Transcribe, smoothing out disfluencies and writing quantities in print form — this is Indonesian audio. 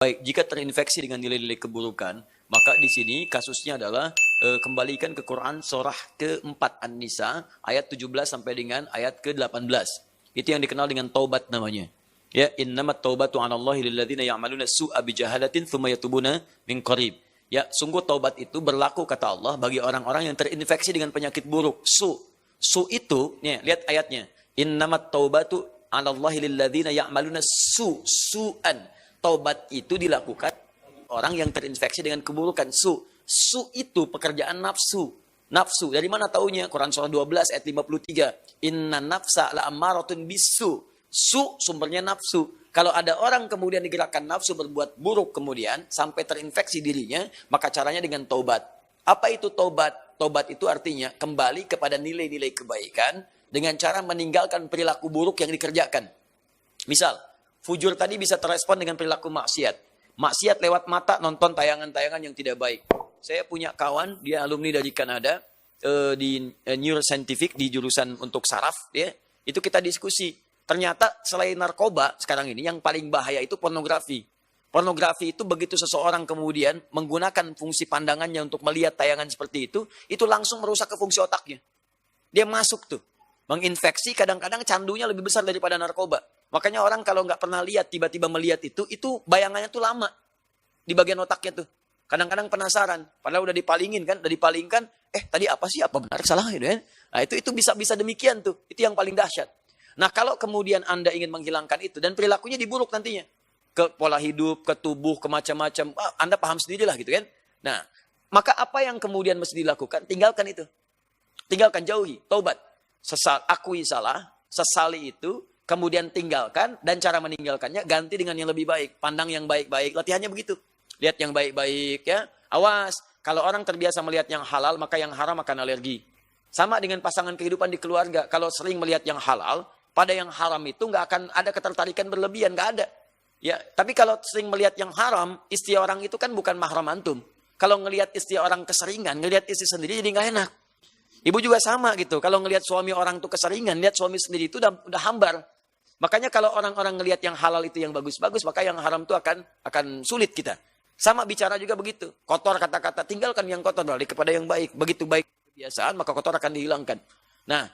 Baik, jika terinfeksi dengan nilai-nilai keburukan, maka di sini kasusnya adalah kembalikan ke Quran surah ke-4 An-Nisa ayat 17 sampai dengan ayat ke-18. Itu yang dikenal dengan taubat namanya. Ya, innamat taubatu 'alallahi lilladzina ya'maluna su'a bijahalatin tsumma yatubuna min qarib. Ya, sungguh taubat itu berlaku kata Allah bagi orang-orang yang terinfeksi dengan penyakit buruk. Su itu, nih, lihat ayatnya. Innamat taubatu 'alallahi lilladzina ya'maluna su'an. Taubat itu dilakukan orang yang terinfeksi dengan keburukan. Su itu pekerjaan nafsu. Nafsu. Dari mana taunya? Quran surah 12 ayat 53. Inna nafsa la'ammaratun bisu. Su sumbernya nafsu. Kalau ada orang kemudian digerakkan nafsu berbuat buruk kemudian sampai terinfeksi dirinya, maka caranya dengan taubat. Apa itu taubat? Taubat itu artinya kembali kepada nilai-nilai kebaikan dengan cara meninggalkan perilaku buruk yang dikerjakan. Misal, fujur tadi bisa terrespon dengan perilaku maksiat. Maksiat lewat mata nonton tayangan-tayangan yang tidak baik. Saya punya kawan, dia alumni dari Kanada, di neuroscientific, di jurusan untuk saraf. Ya. Itu kita diskusi. Ternyata selain narkoba sekarang ini, yang paling bahaya itu pornografi. Pornografi itu begitu seseorang kemudian menggunakan fungsi pandangannya untuk melihat tayangan seperti itu langsung merusak ke fungsi otaknya. Dia masuk tuh. Menginfeksi, kadang-kadang candunya lebih besar daripada narkoba. Makanya orang kalau nggak pernah lihat, tiba-tiba melihat itu bayangannya tuh lama. Di bagian otaknya tuh. Kadang-kadang penasaran. Padahal udah dipalingkan. Tadi apa sih? Apa benar? Salah gitu ya. Nah itu bisa demikian tuh. Itu yang paling dahsyat. Nah kalau kemudian Anda ingin menghilangkan itu, dan perilakunya diburuk nantinya. Ke pola hidup, ke tubuh, ke macam-macam. Anda paham sendirilah gitu kan. Nah, maka apa yang kemudian mesti dilakukan? Tinggalkan itu. Tinggalkan, jauhi, taubat. Akui salah, sesali itu, kemudian tinggalkan, dan cara meninggalkannya ganti dengan yang lebih baik. Pandang yang baik-baik, latihannya begitu. Lihat yang baik-baik ya. Awas, kalau orang terbiasa melihat yang halal, maka yang haram akan alergi. Sama dengan pasangan kehidupan di keluarga. Kalau sering melihat yang halal, pada yang haram itu nggak akan ada ketertarikan berlebihan, nggak ada. Ya, tapi kalau sering melihat yang haram, istri orang itu kan bukan mahram antum. Kalau ngelihat istri orang keseringan, ngelihat istri sendiri jadi nggak enak. Ibu juga sama gitu. Kalau ngelihat suami orang itu keseringan, lihat suami sendiri itu udah hambar. Makanya kalau orang-orang ngelihat yang halal itu yang bagus-bagus, maka yang haram itu akan sulit kita. Sama bicara juga begitu. Kotor kata-kata, tinggalkan yang kotor, balik kepada yang baik. Begitu baik kebiasaan, maka kotor akan dihilangkan. Nah,